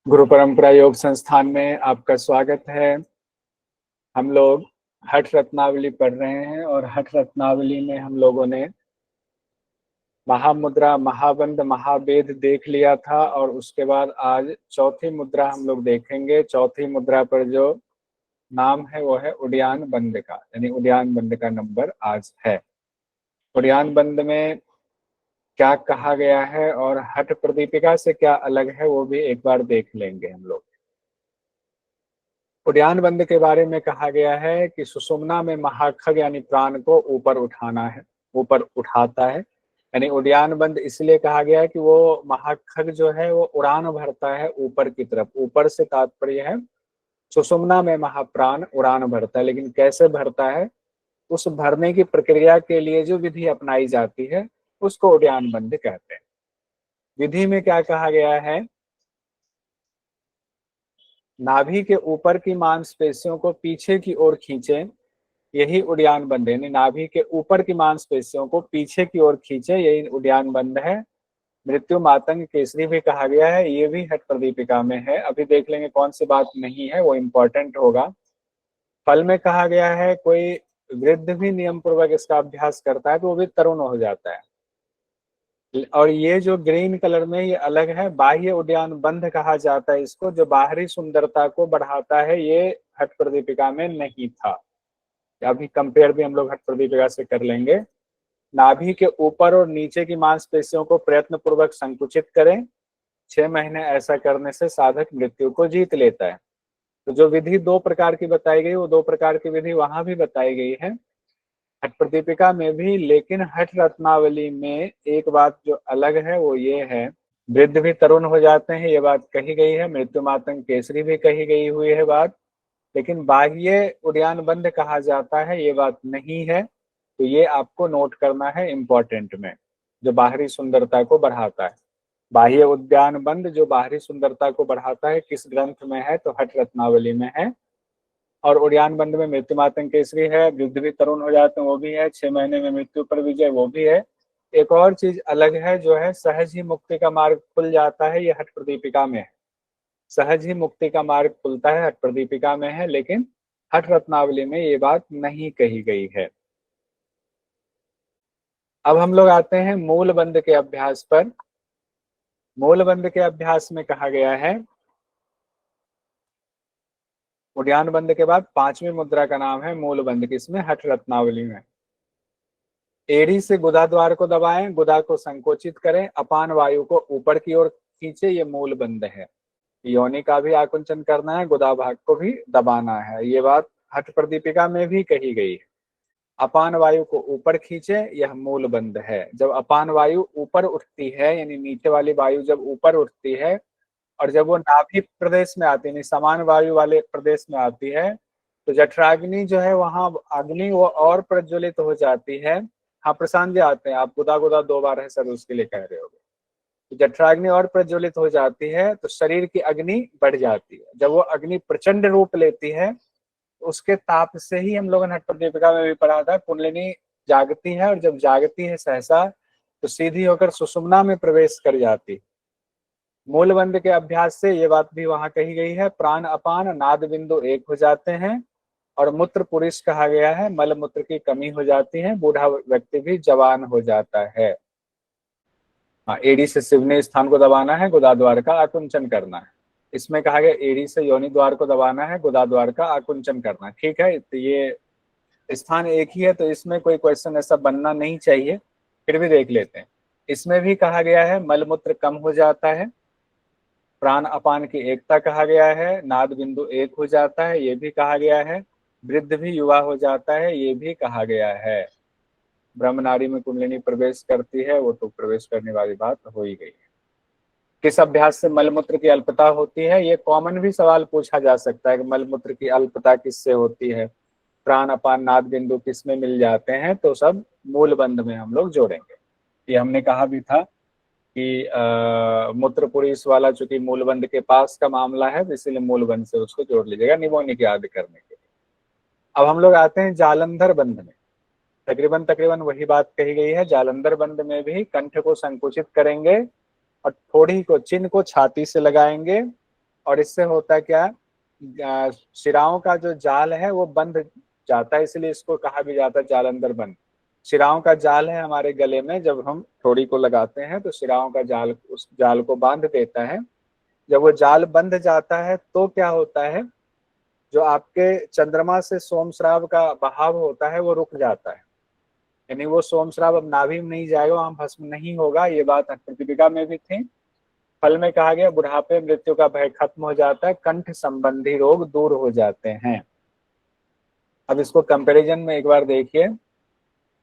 गुरु परंपरा योग संस्थान में आपका स्वागत है। हम लोग हठ रत्नावली पढ़ रहे हैं और हठ रत्नावली में हम लोगों ने महामुद्रा, महाबंध, महाभेद देख लिया था और उसके बाद आज चौथी मुद्रा हम लोग देखेंगे। चौथी मुद्रा पर जो नाम है वो है उडियान बंद का, यानी उडियान बंद का नंबर आज है। उडियान बंद में क्या कहा गया है और हठ प्रदीपिका से क्या अलग है वो भी एक बार देख लेंगे हम लोग। उड्यान बंद के बारे में कहा गया है कि सुषुम्ना में महाखग यानी प्राण को ऊपर उठाना है, ऊपर उठाता है। यानी उड्यान बंद इसलिए कहा गया है कि वो महाखग जो है वो उड़ान भरता है ऊपर की तरफ। ऊपर से तात्पर्य है सुषुम्ना में महाप्राण उड़ान भरता है, लेकिन कैसे भरता है, उस भरने की प्रक्रिया के लिए जो विधि अपनाई जाती है उसको उड्यान बंद कहते हैं। विधि में क्या कहा गया है, नाभि के ऊपर की मांसपेशियों को पीछे की ओर खींचे, यही उड्यान बंद है। यानी नाभि के ऊपर की मांसपेशियों को पीछे की ओर खींचे, यही उड्यान बंद है। मृत्यु मातंग केसरी भी कहा गया है, ये भी हठ प्रदीपिका में है। अभी देख लेंगे कौन सी बात नहीं है, वो इंपॉर्टेंट होगा। फल में कहा गया है कोई वृद्ध भी नियम पूर्वक इसका अभ्यास करता है तो वो भी तरुण हो जाता है। और ये जो ग्रीन कलर में ये अलग है, बाह्य उड्यान बंद कहा जाता है इसको, जो बाहरी सुंदरता को बढ़ाता है। ये हठ प्रदीपिका में नहीं था। अभी कंपेयर भी हम लोग हठ प्रदीपिका से कर लेंगे। नाभि के ऊपर और नीचे की मांसपेशियों को प्रयत्न पूर्वक संकुचित करें। 6 महीने ऐसा करने से साधक मृत्यु को जीत लेता है। तो जो विधि 2 प्रकार की बताई गई, वो 2 प्रकार की विधि वहां भी बताई गई है हठ प्रदीपिका में भी। लेकिन हठ रत्नावली में एक बात जो अलग है वो ये है, वृद्ध भी तरुण हो जाते हैं, ये बात कही गई है। मृत्यु मातंग केसरी भी कही गई हुई है बात। लेकिन बाह्य उड्यान बंद कहा जाता है, ये बात नहीं है। तो ये आपको नोट करना है इम्पोर्टेंट में, जो बाहरी सुंदरता को बढ़ाता है। बाह्य उद्यान बंद जो बाहरी सुंदरता को बढ़ाता है किस ग्रंथ में है, तो हठ रत्नावली में है। और उड्यान बंद में मृत्यु मातंग केसरी है, वृद्ध भी तरुण हो जाते हैं वो भी है, 6 महीने में मृत्यु पर विजय वो भी है। एक और चीज अलग है जो है सहज ही मुक्ति का मार्ग खुल जाता है, ये हठ प्रदीपिका में है। सहज ही मुक्ति का मार्ग खुलता है, हठ प्रदीपिका में है, लेकिन हठ रत्नावली में ये बात नहीं कही गई है। अब हम लोग आते हैं मूल बंद के अभ्यास पर। मूल बंद के अभ्यास में कहा गया है, उड्यान बंद के बाद 5वीं मुद्रा का नाम है मूल बंद, किसमें, हठ रत्नावली में। एड़ी से गुदा द्वार को दबाएं, गुदा को संकोचित करें, अपान वायु को ऊपर की ओर खींचे, ये मूल बंद है। योनि का भी आकुंचन करना है, गुदा भाग को भी दबाना है, ये बात हठ प्रदीपिका में भी कही गई है। अपान वायु को ऊपर खींचे, यह मूल बंद है। जब अपान वायु ऊपर उठती है, यानी नीचे वाली वायु जब ऊपर उठती है और जब वो नाभि प्रदेश में आती है, समान वायु वाले प्रदेश में आती है, तो जठराग्नि जो है वहां अग्नि वो और प्रज्वलित हो जाती है। हाँ प्रशांत जी आते हैं, आप गुदा गुदा 2 बार है सर उसके लिए कह रहे हो। तो जठराग्नि और प्रज्वलित हो जाती है तो शरीर की अग्नि बढ़ जाती है। जब वो अग्नि प्रचंड रूप लेती है, तो उसके ताप से ही हम लोगों ने हठ प्रदीपिका में भी पढ़ा था, कुंडलिनी जागती है और जब जागती है सहसा तो सीधी होकर सुषुम्ना में प्रवेश कर जाती है। मूल बंद के अभ्यास से ये बात भी वहां कही गई है, प्राण अपान नाद बिंदु एक हो जाते हैं और मूत्र पुरुष कहा गया है, मल मूत्र की कमी हो जाती है, बूढ़ा व्यक्ति भी जवान हो जाता है। हाँ, एड़ी से सिवनी स्थान को दबाना है, गुदा द्वार का आकुंचन करना है। इसमें कहा गया एड़ी से योनि द्वार को दबाना है, गुदा द्वार का आकुंचन करना है। ठीक है, तो ये स्थान एक ही है तो इसमें कोई क्वेश्चन ऐसा बनना नहीं चाहिए, फिर भी देख लेते हैं। इसमें भी कहा गया है मलमूत्र कम हो जाता है, प्राण अपान की एकता कहा गया है, नाद बिंदु एक हो जाता है, ये भी कहा गया है। वृद्ध भी युवा हो जाता है, ये भी कहा गया है। ब्रह्म नारी में कुंडलिनी प्रवेश करती है, वो तो प्रवेश करने वाली बात हो ही गई है। किस अभ्यास से मलमूत्र की अल्पता होती है, ये कॉमन भी सवाल पूछा जा सकता है कि मलमूत्र की अल्पता किससे होती है, प्राण अपान नाद बिंदु किस में मिल जाते हैं, तो सब मूल बंध में हम लोग जोड़ेंगे। ये हमने कहा भी था कि मूत्रपुरीश वाला चूंकि मूलबंध के पास का मामला है, तो इसीलिए मूलबंध से उसको जोड़ लीजिएगा निमोनिक याद करने के लिए। अब हम लोग आते हैं जालंधर बंध में। तकरीबन तकरीबन वही बात कही गई है। जालंधर बंध में भी कंठ को संकुचित करेंगे और थोड़ी को चिन्ह को छाती से लगाएंगे और इससे होता क्या, शिराओं का जो जाल है वो बंध जाता है, इसलिए इसको कहा भी जाता है जालंधर बंध। शिराओं का जाल है हमारे गले में, जब हम ठोड़ी को लगाते हैं तो शिराओं का जाल उस जाल को बांध देता है। जब वो जाल बंध जाता है तो क्या होता है, जो आपके चंद्रमा से सोमश्राव का बहाव होता है वो रुक जाता है, यानी वो सोमश्राव अब नाभि में नहीं जाएगा, वहां भस्म नहीं होगा। ये बात प्रतिपिका में भी थी। फल में कहा गया बुढ़ापे मृत्यु का भय खत्म हो जाता है, कंठ संबंधी रोग दूर हो जाते हैं। अब इसको कंपैरिजन में एक बार देखिए,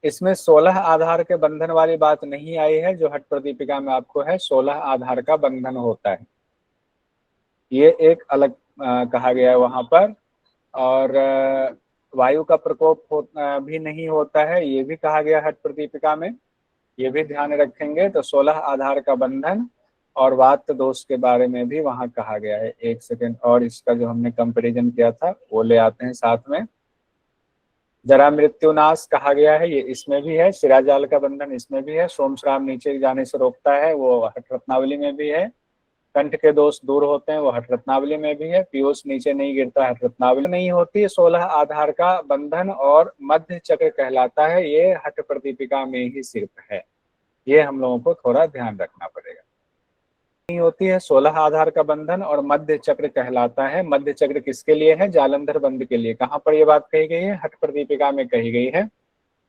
इसमें 16 आधार के बंधन वाली बात नहीं आई है, जो हठ प्रदीपिका में आपको है 16 आधार का बंधन होता है, ये एक अलग कहा गया है वहां पर। और वायु का प्रकोप भी नहीं होता है, ये भी कहा गया हठ प्रदीपिका में, ये भी ध्यान रखेंगे। तो 16 आधार का बंधन और वात दोष के बारे में भी वहां कहा गया है। एक सेकेंड, और इसका जो हमने कंपैरिजन किया था वो ले आते हैं साथ में। जरा मृत्युनाश कहा गया है, ये इसमें भी है। शिराजाल का बंधन इसमें भी है। सोमश्राम नीचे जाने से रोकता है, वो हठ रत्नावली में भी है। कंठ के दोष दूर होते हैं, वो हठ रत्नावली में भी है। पीयूष नीचे नहीं गिरता, हठ रत्नावली नहीं होती। 16 आधार का बंधन और मध्य चक्र कहलाता है, ये हठ प्रदीपिका में ही सिर्फ है। ये हम लोगों को थोड़ा ध्यान रखना पड़ेगा। नहीं होती है 16 आधार का बंधन और मध्य चक्र कहलाता है। मध्य चक्र किसके लिए है? जालंधर बंद के लिए। कहाँ पर ये बात कही गई है? हठ प्रदीपिका में कही गई है,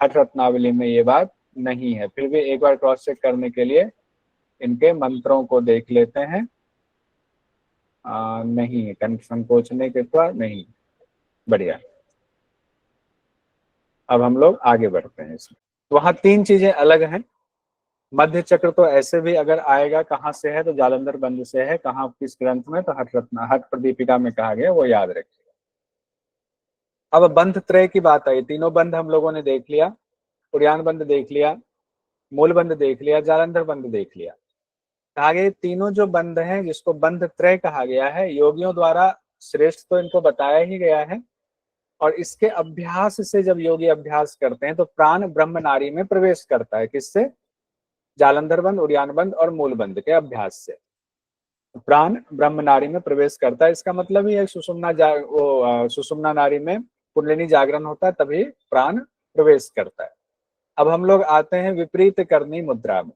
हठ रत्नावली में ये बात नहीं है। फिर भी एक बार क्रॉस चेक करने के लिए इनके मंत्रों को देख लेते हैं। नहीं है, संकोचने के बाद नहीं। बढ़िया, अब हम लोग आगे बढ़ते हैं इसमें। वहां 3 चीजें अलग हैं। मध्य चक्र तो ऐसे भी अगर आएगा कहाँ से है तो जालंधर बंद से है, कहाँ किस ग्रंथ में, तो हठ रत्ना हठ प्रदीपिका में कहा गया, वो याद रखिएगा। अब बंध त्रय की बात आई। तीनों बंध हम लोगों ने देख लिया, उड़ियान बंध देख लिया, मूल बंध देख लिया, जालंधर बंध देख लिया। कहा गया तीनों जो बंध हैं जिसको बंध त्रय कहा गया है, योगियों द्वारा श्रेष्ठ तो इनको बताया ही गया है, और इसके अभ्यास से जब योगी अभ्यास करते हैं तो प्राण ब्रह्म नारी में प्रवेश करता है। किससे? जालंधर बंध, उड़ियान बंध और मूल बंध के अभ्यास से प्राण ब्रह्म नारी में प्रवेश करता है। इसका मतलब ही है सुषुम्ना नारी में कुंडलिनी जागरण होता है, तभी प्राण प्रवेश करता है। अब हम लोग आते हैं विपरीत करनी मुद्रा में,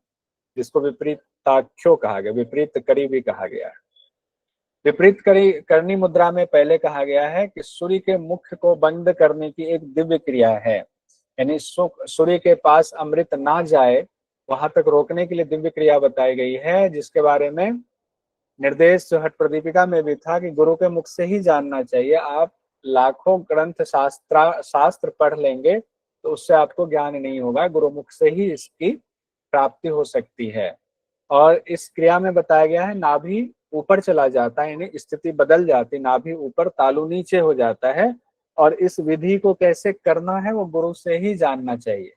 जिसको विपरीताख्यो कहा गया, विपरीत करी भी कहा गया है। विपरीत करनी मुद्रा में पहले कहा गया है कि सूर्य के मुख को बंद करने की एक दिव्य क्रिया है, यानी सूर्य के पास अमृत ना जाए वहां तक रोकने के लिए दिव्य क्रिया बताई गई है, जिसके बारे में निर्देश जो हठ प्रदीपिका में भी था कि गुरु के मुख से ही जानना चाहिए। आप लाखों ग्रंथ शास्त्र पढ़ लेंगे तो उससे आपको ज्ञान नहीं होगा, गुरुमुख से ही इसकी प्राप्ति हो सकती है। और इस क्रिया में बताया गया है नाभि ऊपर चला जाता है, यानी स्थिति बदल जाती, नाभि ऊपर तालु नीचे हो जाता है, और इस विधि को कैसे करना है वो गुरु से ही जानना चाहिए।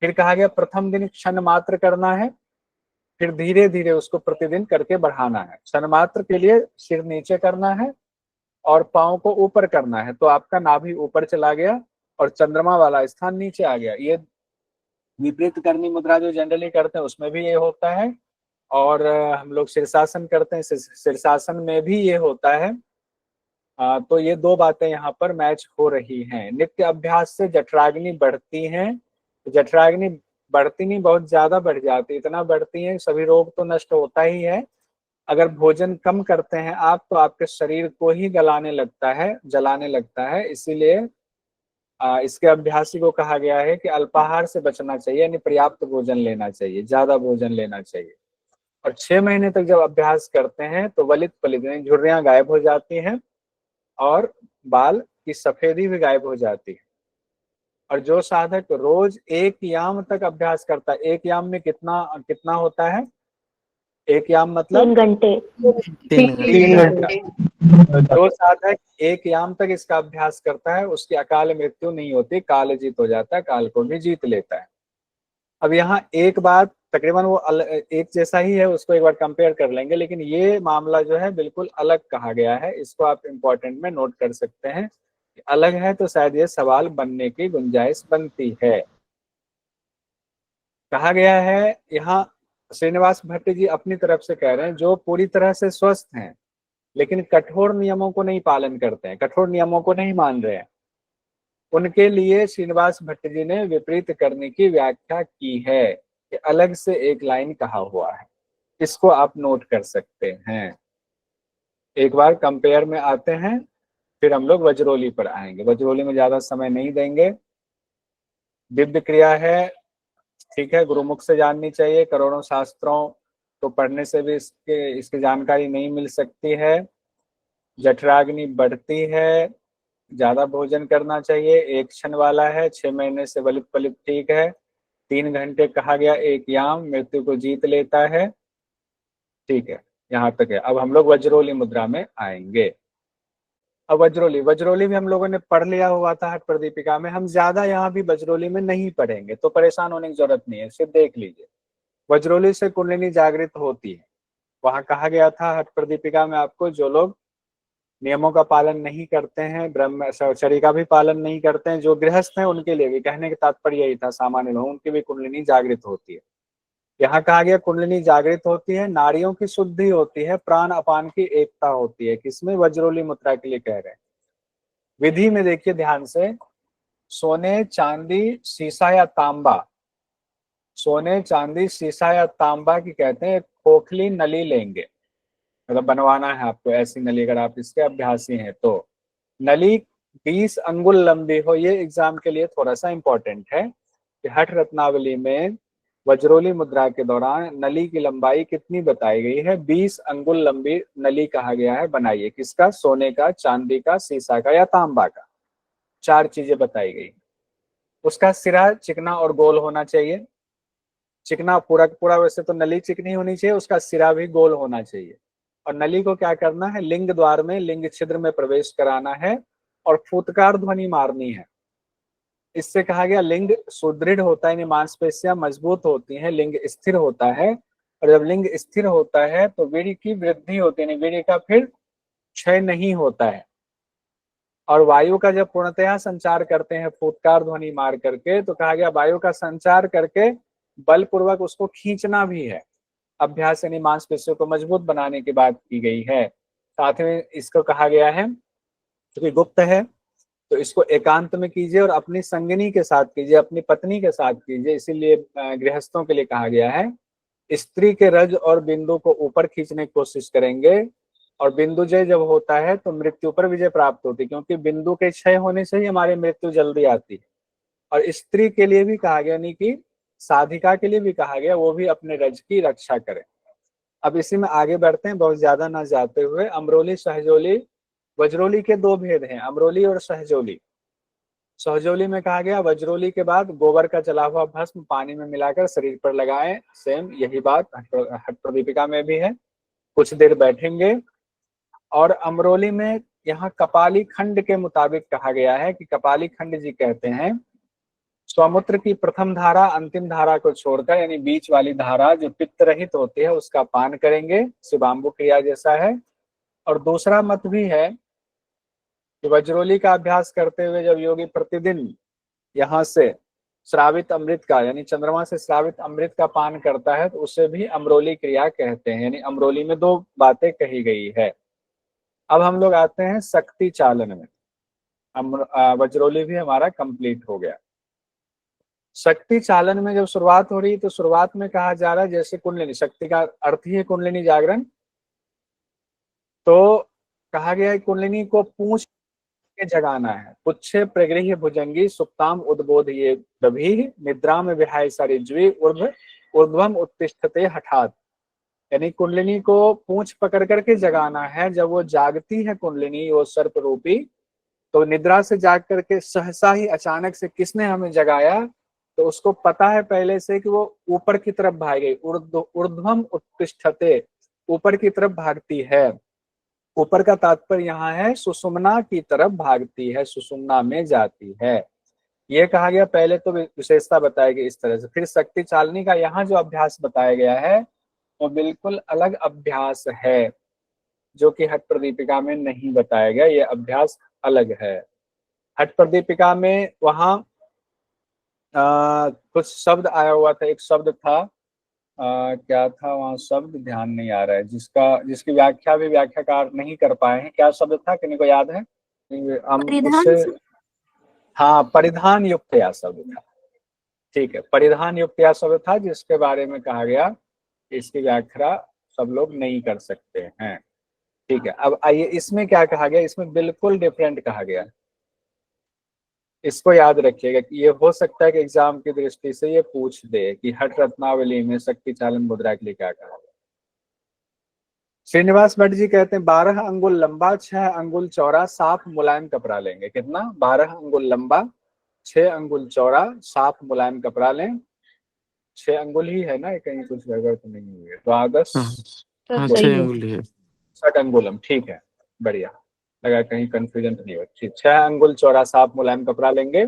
फिर कहा गया प्रथम दिन क्षण मात्र करना है, फिर धीरे धीरे उसको प्रतिदिन करके बढ़ाना है। क्षण मात्र के लिए सिर नीचे करना है और पाँव को ऊपर करना है, तो आपका नाभि ऊपर चला गया और चंद्रमा वाला स्थान नीचे आ गया। ये विपरीत करनी मुद्रा जो जनरली करते हैं उसमें भी ये होता है, और हम लोग शीर्षासन करते हैं, शीर्षासन में भी ये होता है। तो ये दो बातें यहाँ पर मैच हो रही हैं। नित्य अभ्यास से जठराग्नि बढ़ती है, जठराग्नि बढ़ती नहीं, बहुत ज्यादा बढ़ जाती, इतना बढ़ती है सभी रोग तो नष्ट होता ही है। अगर भोजन कम करते हैं आप तो आपके शरीर को ही गलाने लगता है, जलाने लगता है। इसीलिए इसके अभ्यासी को कहा गया है कि अल्पाहार से बचना चाहिए, यानी पर्याप्त भोजन लेना चाहिए, ज्यादा भोजन लेना चाहिए। और 6 महीने तक जब अभ्यास करते हैं तो वलित पलित झुर्रियां गायब हो जाती हैं और बाल की सफेदी भी गायब हो जाती है। और जो साधक रोज 1 याम तक अभ्यास करता है, 1 याम में कितना कितना होता है? 1 याम मतलब 3 घंटे। 3 घंटे। जो साधक 1 याम तक इसका अभ्यास करता है उसकी अकाल मृत्यु नहीं होती, काल जीत हो जाता है, काल को भी जीत लेता है। अब यहाँ एक बात तकरीबन वो एक जैसा ही है, उसको एक बार कंपेयर कर लेंगे, लेकिन ये मामला जो है बिल्कुल अलग कहा गया है। इसको आप इम्पोर्टेंट में नोट कर सकते हैं, अलग है तो शायद ये सवाल बनने की गुंजाइश बनती है। कहा गया है यहाँ, श्रीनिवास भट्ट जी अपनी तरफ से कह रहे हैं जो पूरी तरह से स्वस्थ हैं लेकिन कठोर नियमों को नहीं पालन करते हैं, कठोर नियमों को नहीं मान रहे हैं, उनके लिए श्रीनिवास भट्ट जी ने विपरीत करने की व्याख्या की है, कि अलग से एक लाइन कहा हुआ है। इसको आप नोट कर सकते हैं। एक बार कंपेयर में आते हैं, फिर हम लोग वज्रोली पर आएंगे। वज्रोली में ज्यादा समय नहीं देंगे। दिव्य क्रिया है, ठीक है, गुरुमुख से जाननी चाहिए, करोड़ों शास्त्रों को पढ़ने से भी इसकी जानकारी नहीं मिल सकती है। जठराग्नि बढ़ती है, ज्यादा भोजन करना चाहिए, एक क्षण वाला है, 6 महीने से वलित पलित ठीक है, 3 घंटे कहा गया, एक याम मृत्यु को जीत लेता है, ठीक है, यहाँ तक है। अब हम लोग वज्रोली मुद्रा में आएंगे। अब वज्रोली, वज्रोली भी हम लोगों ने पढ़ लिया हुआ था हठ प्रदीपिका में, हम ज्यादा यहाँ भी वज्रोली में नहीं पढ़ेंगे, तो परेशान होने की जरूरत नहीं है, सिर्फ देख लीजिए। वज्रोली से कुंडलिनी जागृत होती है। वहां कहा गया था हठ प्रदीपिका में आपको, जो लोग नियमों का पालन नहीं करते हैं, ब्रह्मचर्य का भी पालन नहीं करते हैं, जो गृहस्थ हैं उनके लिए भी, कहने का तात्पर्य यही था, सामान्य लोग, उनकी भी कुंडलिनी जागृत होती है। यहाँ कहा गया कुंडलिनी जागृत होती है, नाड़ियों की शुद्धि होती है, प्राण अपान की एकता होती है। किसमें? वज्रोली मुद्रा के लिए कह रहे हैं। विधि में देखिए ध्यान से, सोने चांदी शीशा या तांबा, सोने चांदी शीशा या तांबा की कहते हैं खोखली नली लेंगे, मतलब बनवाना है आपको ऐसी नली, अगर आप इसके अभ्यासी हैं तो। नली 20 अंगुल लंबी हो, ये एग्जाम के लिए थोड़ा सा इंपॉर्टेंट है कि हठ रत्नावली में वज्रोली मुद्रा के दौरान नली की लंबाई कितनी बताई गई है? 20 अंगुल लंबी नली कहा गया है बनाइए। किसका? सोने का, चांदी का, शीशा का या तांबा का। 4 चीजें बताई गई। उसका सिरा चिकना और गोल होना चाहिए। चिकना पूरा पूरा, वैसे तो नली चिकनी होनी चाहिए, उसका सिरा भी गोल होना चाहिए। और नली को क्या करना है? लिंग द्वार में, लिंग छिद्र में प्रवेश कराना है और फुतकार ध्वनि मारनी है। इससे कहा गया लिंग सुदृढ़ होता है, यानी मांसपेशियां मजबूत होती हैं, लिंग स्थिर होता है। और जब लिंग स्थिर होता है तो वीर्य की वृद्धि होती है, वीर्य का फिर क्षय नहीं होता है। और वायु का जब पूर्णतया संचार करते हैं फुतकार ध्वनि मार करके, तो कहा गया वायु का संचार करके बलपूर्वक उसको खींचना भी है। अभ्यास यानी मांसपेशियों को मजबूत बनाने की बात की गई है। साथ में इसको कहा गया है, क्योंकि गुप्त है तो इसको एकांत में कीजिए और अपनी संगिनी के साथ कीजिए, अपनी पत्नी के साथ कीजिए। इसीलिए गृहस्थों के लिए कहा गया है। स्त्री के रज और बिंदु को ऊपर खींचने की कोशिश करेंगे, और बिंदु जय जब होता है तो मृत्यु पर विजय प्राप्त होती है, क्योंकि बिंदु के क्षय होने से ही हमारी मृत्यु जल्दी आती है। और स्त्री के लिए भी कहा गया, यानी कि साधिका के लिए भी कहा गया, वो भी अपने रज की रक्षा करे। अब इसी में आगे बढ़ते हैं, बहुत ज्यादा ना जाते हुए। अमरोली सहजोली, वज्रोली के 2 भेद हैं, अमरोली और सहजोली। सहजोली में कहा गया वज्रोली के बाद गोबर का जला हुआ भस्म पानी में मिलाकर शरीर पर लगाएं। सेम यही बात हठ प्रदीपिका में भी है। कुछ देर बैठेंगे। और अमरोली में यहाँ कपाली खंड के मुताबिक कहा गया है कि कपाली खंड जी कहते हैं स्वमूत्र की प्रथम धारा अंतिम धारा को छोड़कर, यानी बीच वाली धारा जो पित्त रहित होती है उसका पान करेंगे, शिवाम्बु क्रिया जैसा है। और दूसरा मत भी है कि वज्रोली का अभ्यास करते हुए जब योगी प्रतिदिन यहाँ से श्रावित अमृत का, यानी चंद्रमा से श्रावित अमृत का पान करता है, तो उसे भी अमरोली क्रिया कहते हैं। यानी अमरोली में 2 बातें कही गई है। अब हम लोग आते हैं शक्ति चालन में। वज्रोली भी हमारा कंप्लीट हो गया। शक्ति चालन में जब शुरुआत हो रही तो शुरुआत में कहा जा रहा है जैसे कुंडलिनी, शक्ति का अर्थ ही है कुंडलिनी जागरण, तो कहा गया है कुंडलिनी को पूंछ के जगाना है। पुच्छे प्रगृह्य भुजंगी सुप्ताम उद्बोध ये दभी निद्रा में विहाय सरिज्वी ऊर्ध्वम उत्तिष्ठते हठात। यानी कुंडलिनी को पूंछ पकड़ करके जगाना है। जब वो जागती है कुंडलिनी, वो सर्प रूपी, तो निद्रा से जाग करके सहसा ही अचानक से किसने हमें जगाया, तो उसको पता है पहले से कि वो ऊपर की तरफ भागेगी। ऊर्ध्वम उत्तिष्ठते, ऊपर की तरफ भागती है। ऊपर का तात्पर्य यहाँ है सुषुम्ना की तरफ भागती है, सुषुम्ना में जाती है। ये कहा गया, पहले तो विशेषता बताई गई इस तरह से। फिर शक्ति चालनी का यहाँ जो अभ्यास बताया गया है वो बिल्कुल अलग अभ्यास है, जो कि हठ प्रदीपिका में नहीं बताया गया। ये अभ्यास अलग है। हठ प्रदीपिका में वहां कुछ शब्द आया हुआ था। एक शब्द था क्या था वहाँ शब्द, ध्यान नहीं आ रहा है, जिसकी व्याख्या भी व्याख्याकार नहीं कर पाए हैं। क्या शब्द था, किन्हीं को याद है? हम परिधान उससे, से। हाँ, परिधान युक्त या शब्द था। ठीक है, परिधान युक्त या शब्द था, जिसके बारे में कहा गया कि इसकी व्याख्या सब लोग नहीं कर सकते हैं। ठीक है, अब आइए इसमें क्या कहा गया, इसमें बिल्कुल डिफरेंट कहा गया। इसको याद रखिएगा कि ये हो सकता है कि एग्जाम की दृष्टि से ये पूछ दे कि हठ रत्नावली में शक्ति चालन मुद्रा के लिए क्या कहा गया। श्रीनिवास भट्ट जी कहते हैं 12 अंगुल लंबा, 6 अंगुल चौड़ा, साफ मुलायम कपड़ा लेंगे। कितना? 12 अंगुल लंबा, 6 अंगुल चौड़ा, साफ मुलायम कपड़ा लें। 6 अंगुल ही है ना, कहीं कुछ गड़बड़ तो नहीं हुई है? द्वादश हाँ तो हाँ, सही 6 है। अंगुल है। 60 अंगुलम, ठीक है, बढ़िया। लगा कहीं कंफ्यूजन तो नहीं हो। ठीक, 6 अंगुल चौड़ा साफ मुलायम कपड़ा लेंगे।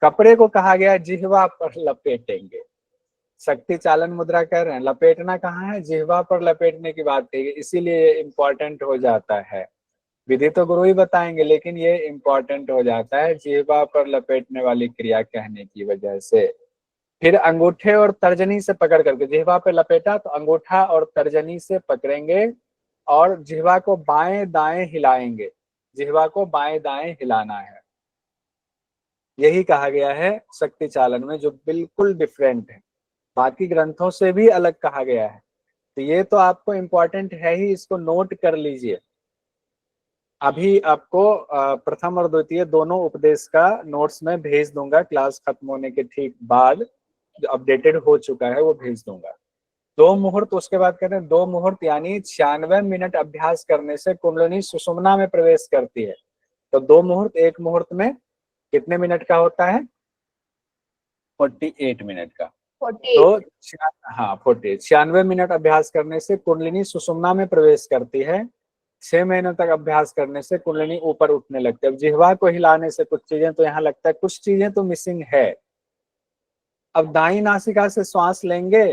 कपड़े को कहा गया जिह्वा पर लपेटेंगे। शक्ति चालन मुद्रा कह रहे हैं, लपेटना कहाँ है? जिह्वा पर लपेटने की बात कही, इसीलिए ये इंपॉर्टेंट हो जाता है। विधि तो गुरु ही बताएंगे, लेकिन ये इंपॉर्टेंट हो जाता है जिह्वा पर लपेटने वाली क्रिया कहने की वजह से। फिर अंगूठे और तर्जनी से पकड़ करके, जिह्वा पे लपेटा तो अंगूठा और तर्जनी से पकड़ेंगे और जिह्वा को बाएं दाएं हिलाएंगे। जिह्वा को बाएं दाएं हिलाना है, यही कहा गया है शक्ति चालन में, जो बिल्कुल डिफरेंट है, बाकी ग्रंथों से भी अलग कहा गया है। तो ये तो आपको इम्पोर्टेंट है ही, इसको नोट कर लीजिए। अभी आपको प्रथम और द्वितीय दोनों उपदेश का नोट्स में भेज दूंगा, क्लास खत्म होने के ठीक बाद, जो अपडेटेड हो चुका है वो भेज दूंगा। 2 मुहूर्त, उसके बाद कहते हैं 2 मुहूर्त यानी 96 मिनट अभ्यास करने से कुंडलिनी सुषुम्ना में प्रवेश करती है। तो 2 मुहूर्त, 1 मुहूर्त में कितने मिनट का होता है? 48 मिनट का। 48। तो हाँ 48, 96 मिनट अभ्यास करने से कुंडलिनी सुषुम्ना में प्रवेश करती है। 6 महीनों तक अभ्यास करने से कुंडलिनी ऊपर उठने लगती है। अब जिह्वा को हिलाने से कुछ चीजें तो यहाँ लगता है कुछ चीजें तो मिसिंग है। अब दाई नासिका से श्वास लेंगे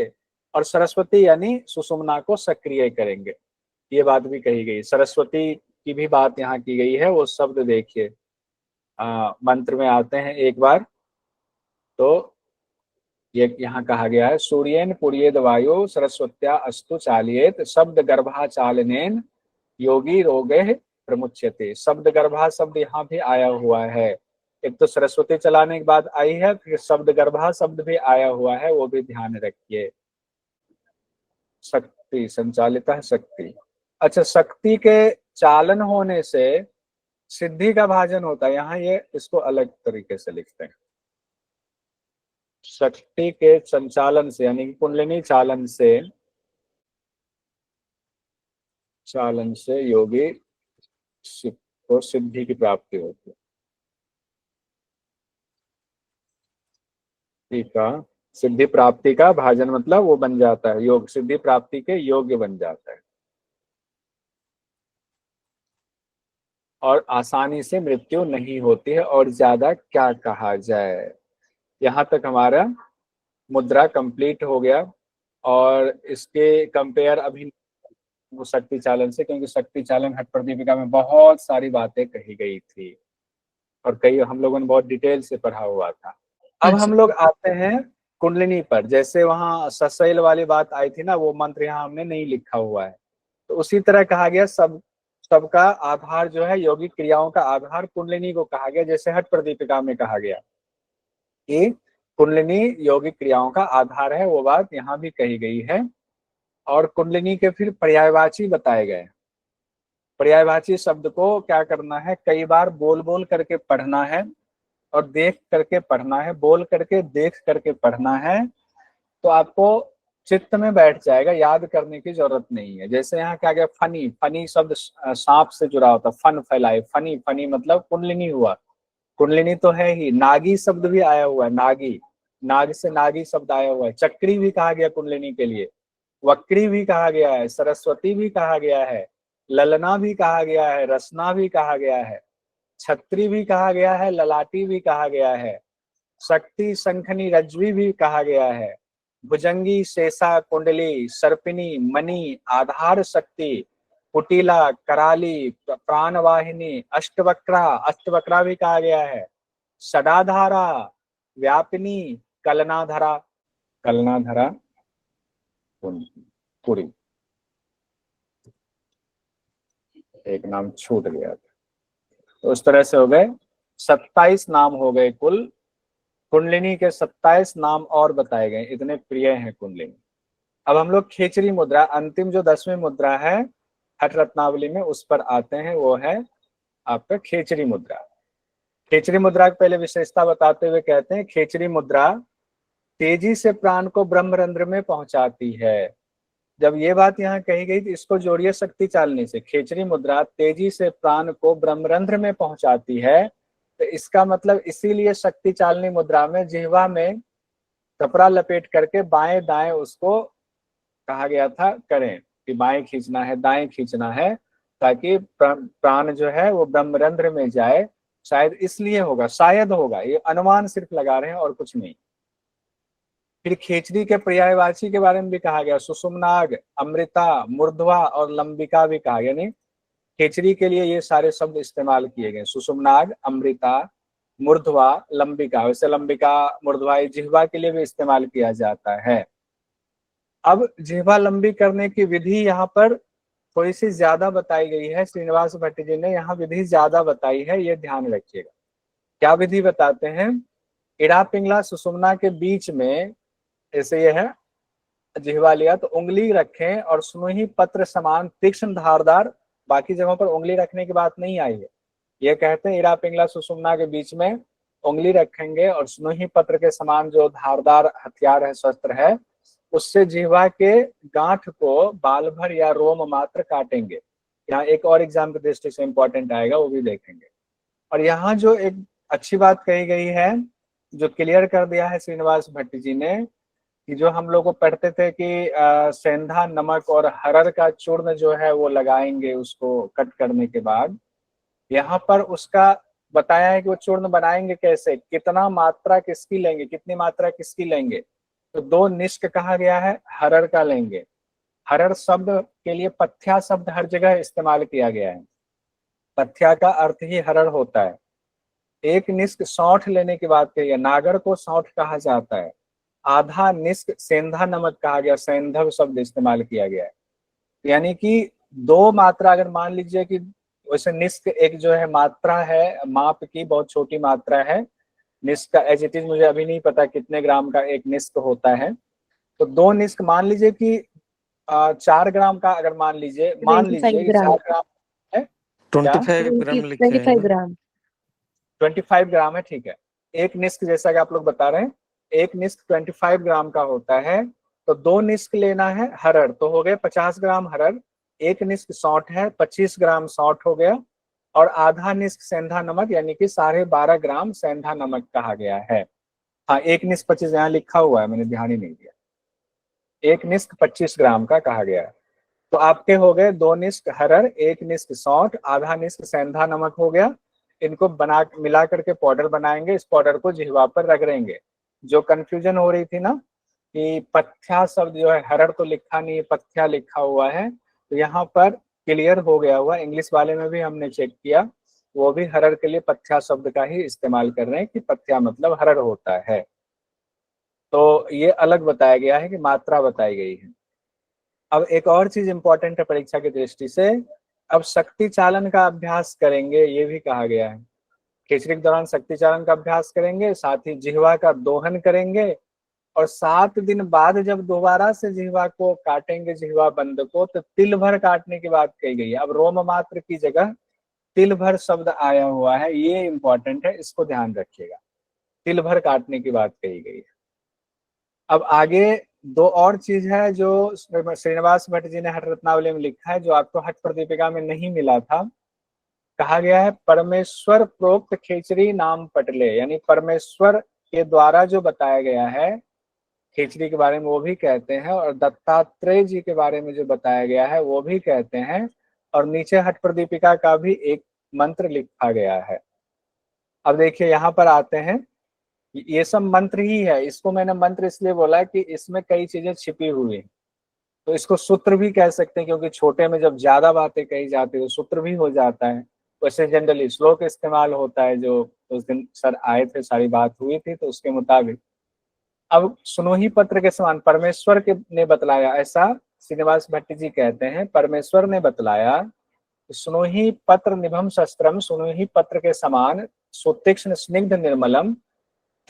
और सरस्वती यानी सुषुम्ना को सक्रिय करेंगे, ये बात भी कही गई। सरस्वती की भी बात यहाँ की गई है, वो शब्द देखिए, मंत्र में आते हैं एक बार। तो ये यहाँ कहा गया है, सूर्येन पुर्येद वायु सरस्वत्या अस्तु चालियेत, शब्द गर्भा चालनेन योगी रोगे प्रमुच्यते। शब्द गर्भा शब्द यहाँ भी आया हुआ है। एक तो सरस्वती चलाने के बाद आई है, फिर शब्द गर्भा शब्द भी आया हुआ है, वो भी ध्यान रखिए। शक्ति संचालित है, शक्ति। अच्छा, शक्ति के चालन होने से सिद्धि का भाजन होता है, यहाँ ये इसको अलग तरीके से लिखते हैं। शक्ति के संचालन से यानी कि कुंडलिनी चालन से योगी को सिद्धि की प्राप्ति होती है। ठीक है, सिद्धि प्राप्ति का भाजन मतलब वो बन जाता है, योग सिद्धि प्राप्ति के योग्य बन जाता है और आसानी से मृत्यु नहीं होती है। और ज्यादा क्या कहा जाए। यहाँ तक हमारा मुद्रा कंप्लीट हो गया। और इसके कंपेयर अभी वो शक्ति चालन से, क्योंकि शक्ति चालन हठ प्रदीपिका में बहुत सारी बातें कही गई थी और कई हम लोगों ने बहुत डिटेल से पढ़ा हुआ था। अब हम लोग आते हैं कुंडलिनी पर। जैसे वहां सशैल वाली बात आई थी ना, वो मंत्र यहाँ हमने नहीं लिखा हुआ है। तो उसी तरह कहा गया सबका आधार जो है, योगिक क्रियाओं का आधार कुंडलिनी को कहा गया। जैसे हठ प्रदीपिका में कहा गया कि कुंडलिनी योगिक क्रियाओं का आधार है, वो बात यहाँ भी कही गई है। और कुंडलिनी के फिर पर्यायवाची बताए गए। पर्यायवाची शब्द को क्या करना है, कई बार बोल बोल करके पढ़ना है और देख करके पढ़ना है, बोल करके देख करके पढ़ना है, तो आपको चित्त में बैठ जाएगा, याद करने की जरूरत नहीं है। जैसे यहाँ क्या गया, फनी, फनी शब्द सांप से जुड़ा होता, फन फैलाए, फनी, फनी मतलब कुंडलिनी हुआ। कुंडलिनी तो है ही। नागी शब्द भी आया हुआ है, नागी, नाग से नागी शब्द आया हुआ है। चक्री भी कहा गया कुंडलिनी के लिए, वक्री भी कहा गया है, सरस्वती भी कहा गया है, ललना भी कहा गया है, रसना भी कहा गया है, छत्री भी कहा गया है, ललाटी भी कहा गया है, शक्ति शंखनी रज्वी भी कहा गया है, भुजंगी शेषा कुंडली सर्पिनी मणि आधार शक्ति कुटिला कराली प्राणवाहिनी अष्टवक्रा, अष्टवक्रा भी कहा गया है, षडाधारा व्यापिनी कलनाधरा, कलनाधरा पुरी, एक नाम छूट गया था। तो उस तरह से हो गए 27 नाम हो गए कुल। कुंडलिनी के 27 नाम और बताए गए, इतने प्रिय हैं कुंडलिनी। अब हम लोग खेचरी मुद्रा, अंतिम जो 10वीं मुद्रा है हठ रत्नावली में, उस पर आते हैं। वो है आपका खेचरी मुद्रा। खेचरी मुद्रा की पहले विशेषता बताते हुए कहते हैं, खेचरी मुद्रा तेजी से प्राण को ब्रह्मरंध्र में पहुंचाती है। जब ये बात यहाँ कही गई तो इसको जोड़िए शक्ति चालनी से। खेचरी मुद्रा तेजी से प्राण को ब्रह्मरंध्र में पहुंचाती है, तो इसका मतलब इसीलिए शक्ति चालनी मुद्रा में जिह्वा में कपड़ा लपेट करके बाएं दाएं उसको कहा गया था करें, कि बाएं खींचना है दाएं खींचना है, ताकि प्राण जो है वो ब्रह्मरंध्र में जाए। शायद इसलिए होगा, शायद होगा, ये अनुमान सिर्फ लगा रहे हैं और कुछ नहीं। फिर खेचरी के पर्यायवाची के बारे में भी कहा गया, सुषुम्नाग, अमृता, मूर्ध्वा और लंबिका भी कहा गया। यानी खेचरी के लिए ये सारे शब्द इस्तेमाल किए गए, सुषुम्नाग, अमृता, मूर्ध्वा, लंबिका। वैसे लंबिका मूर्ध्वा जिह्वा के लिए भी इस्तेमाल किया जाता है। अब जिह्वा लंबी करने की विधि यहाँ पर थोड़ी सी ज्यादा बताई गई है। श्रीनिवास भट्ट जी ने यहाँ विधि ज्यादा बताई है, ये ध्यान रखिएगा। क्या विधि बताते हैं? इड़ा पिंगला सुषुम्ना के बीच में, जैसे ये है जिह्वा लिया, तो उंगली रखें और स्नुही पत्र समान तीक्ष्ण धारदार, बाकी जगहों पर उंगली रखने की बात नहीं आई है। ये कहते हैं इड़ा पिंगला सुषुम्ना के बीच में उंगली रखेंगे और स्नुही पत्र के समान जो धारदार हथियार है, शस्त्र है, उससे जिह्वा के गांठ को बाल भर या रोम मात्र काटेंगे। यहाँ एक और एग्जाम की दृष्टि से इंपॉर्टेंट आएगा, वो भी देखेंगे। और यहाँ जो एक अच्छी बात कही गई है, जो क्लियर कर दिया है श्रीनिवास भट्ट जी ने, कि जो हम लोग को पढ़ते थे कि सेंधा नमक और हरड़ का चूर्ण जो है वो लगाएंगे उसको कट करने के बाद, यहाँ पर उसका बताया है कि वो चूर्ण बनाएंगे कैसे, कितना मात्रा किसकी लेंगे, कितनी मात्रा किसकी लेंगे। तो 2 निष्क कहा गया है, हरड़ का लेंगे। हरड़ शब्द के लिए पथ्या शब्द हर जगह इस्तेमाल किया गया है। पथ्या का अर्थ ही हरड़ होता है। 1 निष्क सौंठ लेने की बात कही है, नागर को सौंठ कहा जाता है। आधा निष्क सेंधा नमक कहा गया, सैंधव शब्द इस्तेमाल किया गया है। यानी कि 2 मात्रा, अगर मान लीजिए कि वैसे निष्क एक जो है मात्रा है, माप की बहुत छोटी मात्रा है। निष्क का एज इट इज मुझे अभी नहीं पता कितने ग्राम का एक निष्क होता है। तो 2 निष्क मान लीजिए कि 4 ग्राम का, अगर मान लीजिए 25 कि 4 ग्राम है, क्या 25 ग्राम लिखे हैं 25 ना? ग्राम 25 ग्राम है, ठीक है। एक निष्क जैसा कि आप लोग बता रहे हैं, एक निष्क 25 ग्राम का होता है। तो 2 निष्क लेना है हरड़, तो हो गए 50 ग्राम हरड़। 1 निष्क सौंठ है, 25 ग्राम सौंठ हो गया। और आधा निष्क सेंधा नमक, यानी कि 12.5 ग्राम सेंधा नमक कहा गया है। हाँ, 1 निष्क 25 यहाँ लिखा हुआ है, मैंने ध्यान ही नहीं दिया। 1 निष्क 25 ग्राम का कहा गया है। तो आपके हो गए 2 निष्क हरड़, 1 निष्क सौंठ, आधा निष्क सेंधा नमक हो गया। इनको बना मिला करके पाउडर बनाएंगे, इस पाउडर को जिह्वा पर रगड़ेंगे। जो कंफ्यूजन हो रही थी ना कि पथ्या शब्द जो है, हरड़ तो लिखा नहीं है, पथ्या लिखा हुआ है, तो यहाँ पर क्लियर हो गया हुआ। इंग्लिश वाले में भी हमने चेक किया, वो भी हरड़ के लिए पथ्या शब्द का ही इस्तेमाल कर रहे हैं, कि पथ्या मतलब हरड़ होता है। तो ये अलग बताया गया है कि मात्रा बताई गई है। अब एक और चीज इंपॉर्टेंट है परीक्षा की दृष्टि से, अब शक्ति चालन का अभ्यास करेंगे, ये भी कहा गया है। खिचड़ी के दौरान शक्ति चालन का अभ्यास करेंगे, साथ ही जिह्वा का दोहन करेंगे। और 7 दिन बाद जब दोबारा से जिह्वा को काटेंगे, जिह्वा बंद को, तो तिल भर काटने की बात कही गई है। अब रोम मात्र की जगह तिल भर शब्द आया हुआ है, ये इंपॉर्टेंट है, इसको ध्यान रखिएगा। तिल भर काटने की बात कही गई है। अब आगे 2 और चीज है जो श्रीनिवास भट्ट जी ने हठ रत्नावली में लिखा है, जो आपको हठ प्रदीपिका में नहीं मिला था। कहा गया है परमेश्वर प्रोक्त खेचरी नाम पटले, यानी परमेश्वर के द्वारा जो बताया गया है खेचरी के बारे में वो भी कहते हैं, और दत्तात्रेय जी के बारे में जो बताया गया है वो भी कहते हैं। और नीचे हठ प्रदीपिका का भी एक मंत्र लिखा गया है। अब देखिए यहाँ पर आते हैं, ये सब मंत्र ही है। इसको मैंने मंत्र इसलिए बोला कि इसमें कई चीजें छिपी हुई हैं। तो इसको सूत्र भी कह सकते हैं, क्योंकि छोटे में जब ज्यादा बातें कही जाती है तो सूत्र भी हो जाता है। वैसे जनरली श्लोक इस्तेमाल होता है, जो उस दिन सर आए थे, सारी बात हुई थी, तो उसके मुताबिक। अब सुनोही पत्र के समान परमेश्वर के ने बतलाया, ऐसा श्रीनिवास भट्ट जी कहते हैं, परमेश्वर ने बतलाया सुनोही पत्र निभम शस्त्रम, सुनोही पत्र के समान सुतीक्ष्ण स्निग्ध निर्मलम,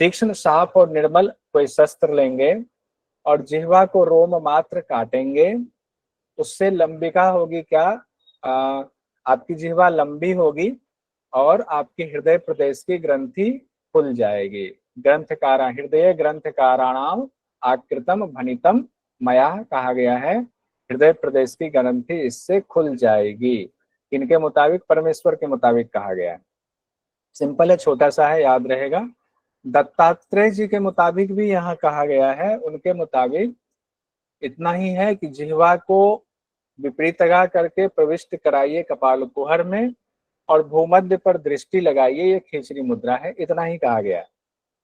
तीक्ष्ण साफ और निर्मल कोई शस्त्र लेंगे और जिह्वा को रोम मात्र काटेंगे, उससे लंबिका होगी क्या, आपकी जिह्वा लंबी होगी और आपकी हृदय प्रदेश की ग्रंथि खुल जाएगी। ग्रंथकारा हृदय ग्रंथकाराणाम आकृतम भनितम मया कहा गया है, हृदय प्रदेश की ग्रंथि इससे खुल जाएगी। इनके मुताबिक, परमेश्वर के मुताबिक कहा गया है। सिंपल है, छोटा सा है, याद रहेगा। दत्तात्रेय जी के मुताबिक भी यहाँ कहा गया है, उनके मुताबिक इतना ही है कि जिह्वा को विपरीतगा करके प्रविष्ट कराइए कपाल कुहर में और भूमध्य पर दृष्टि लगाइए, ये खींचनी मुद्रा है, इतना ही कहा गया है।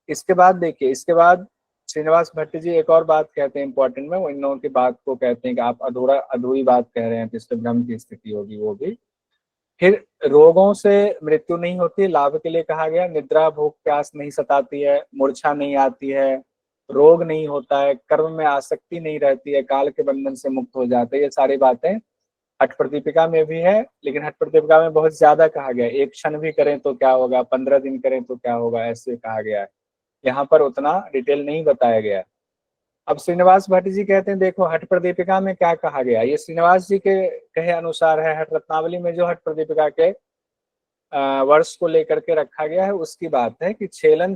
इसके बाद देखिए, इसके बाद श्रीनिवास भट्ट जी एक और बात कहते हैं इंपॉर्टेंट में, वो इन लोगों की बात को कहते हैं कि आप अधूरी बात कह रहे हैं, तो इससे भ्रम की स्थिति होगी वो भी। फिर रोगों से मृत्यु नहीं होती, लाभ के लिए कहा गया, निद्रा भूख प्यास नहीं सताती है, मूर्छा नहीं आती है, रोग नहीं होता है, कर्म में आसक्ति नहीं रहती है, काल के बंधन से मुक्त हो जाते हैं, ये सारी बातें हठ प्रदीपिका में भी है, लेकिन हठ प्रदीपिका में बहुत ज्यादा कहा गया, एक क्षण भी करें तो क्या होगा, 15 दिन करें तो क्या होगा, ऐसे कहा गया है। यहाँ पर उतना डिटेल नहीं बताया गया। अब श्रीनिवास भट्ट जी कहते हैं देखो हठ प्रदीपिका में क्या कहा गया, ये श्रीनिवास जी के कहे अनुसार है, हठ रत्नावली में जो हठ प्रदीपिका के वर्ष को लेकर के रखा गया है उसकी बात है कि छेदन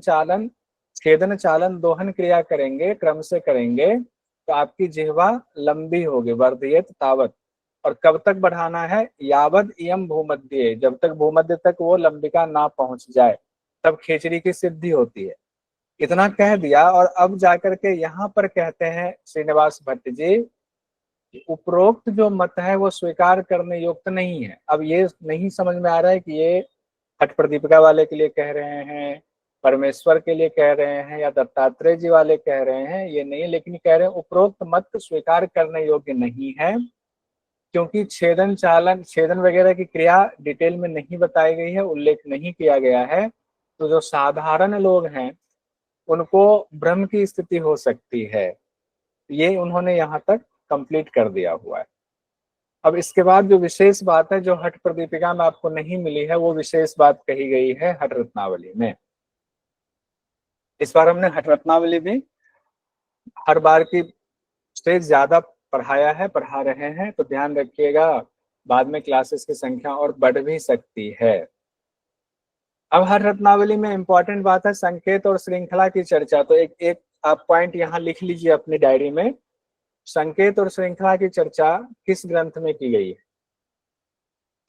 चालन दोहन क्रिया करेंगे, क्रम से करेंगे तो आपकी जिह्वा लंबी होगी, वर्धयेत तावत। और कब तक बढ़ाना है, यावद इयम भूमध्य, जब तक भूमध्य तक वो लंबिका ना पहुंच जाए तब खेचरी की सिद्धि होती है। इतना कह दिया और अब जाकर के यहाँ पर कहते हैं श्रीनिवास भट्ट जी, उपरोक्त जो मत है वो स्वीकार करने योग्य नहीं है। अब ये नहीं समझ में आ रहा है कि ये हठ प्रदीपिका वाले के लिए कह रहे हैं, परमेश्वर के लिए कह रहे हैं, या दत्तात्रेय जी वाले कह रहे हैं, ये नहीं, लेकिन कह रहे हैं उपरोक्त मत स्वीकार करने योग्य नहीं है, क्योंकि छेदन वगैरह की क्रिया डिटेल में नहीं बताई गई है, उल्लेख नहीं किया गया है। तो जो साधारण लोग हैं उनको भ्रम की स्थिति हो सकती है, ये उन्होंने यहाँ तक कंप्लीट कर दिया हुआ है। अब इसके बाद जो विशेष बात है जो हठ प्रदीपिका में आपको नहीं मिली है, वो विशेष बात कही गई है हठ रत्नावली में। इस बार हमने हठ रत्नावली भी हर बार की से ज्यादा पढ़ा रहे हैं, तो ध्यान रखिएगा, बाद में क्लासेस की संख्या और बढ़ भी सकती है। अब हर रत्नावली में इंपॉर्टेंट बात है संकेत और श्रृंखला की चर्चा, तो एक एक आप पॉइंट यहाँ लिख लीजिए अपनी डायरी में, संकेत और श्रृंखला की चर्चा किस ग्रंथ में की गई है,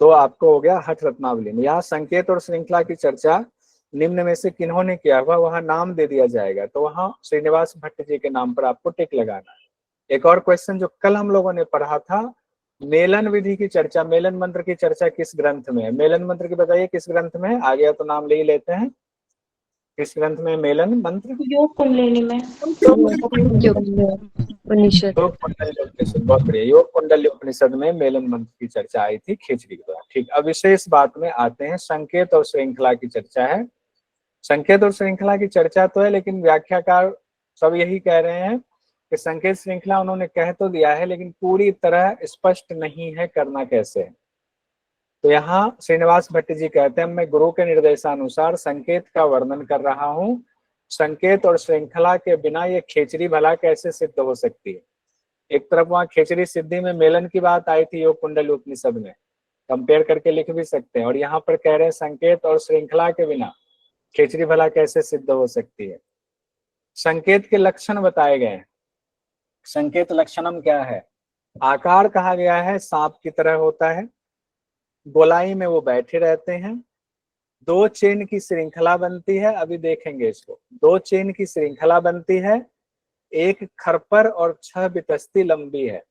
तो आपको हो गया हठ रत्नावली में। यहाँ संकेत और श्रृंखला की चर्चा निम्न में से किन्होंने किया हुआ, वहां नाम दे दिया जाएगा, तो वहां श्रीनिवास भट्ट जी के नाम पर आपको टिक लगाना है। एक और क्वेश्चन जो कल हम लोगों ने पढ़ा था, मेलन विधि की चर्चा, मेलन मंत्र की चर्चा किस ग्रंथ में है, मेलन मंत्र की बताइए किस ग्रंथ में है, आ गया तो नाम ले ही लेते हैं, किस ग्रंथ में मेलन मंत्र, योग कुंडलिनी में। उपनिषद। योग कुंडली उपनिषद, बहुत बढ़िया, योग कुंडली उपनिषद में मेलन मंत्र की चर्चा आई थी खिचड़ी के द्वारा। ठीक, अब विशेष बात में आते हैं, संकेत और श्रृंखला की चर्चा है। संकेत और श्रृंखला की चर्चा तो है, लेकिन व्याख्याकार सब यही कह रहे हैं कि संकेत श्रृंखला उन्होंने कह तो दिया है, लेकिन पूरी तरह स्पष्ट नहीं है करना कैसे है। तो यहाँ श्रीनिवास भट्ट जी कहते हैं मैं गुरु के निर्देशानुसार संकेत का वर्णन कर रहा हूँ, संकेत और श्रृंखला के बिना ये खेचरी भला कैसे सिद्ध हो सकती है। एक तरफ वहां खेचरी सिद्धि में मेलन की बात आई थी योग कुंडली उपनिषद में, कंपेयर करके लिख भी सकते हैं, और यहाँ पर कह रहे हैं संकेत और श्रृंखला के बिना खेचरी भला कैसे सिद्ध हो सकती है। संकेत के लक्षण बताए गए हैं, संकेत लक्षणम क्या है, आकार कहा गया है सांप की तरह होता है, गोलाई में वो बैठे रहते हैं, दो चेन की श्रृंखला बनती है, अभी देखेंगे इसको, दो चेन की श्रृंखला बनती है, एक खरपर और 6 बितस्ती लंबी है।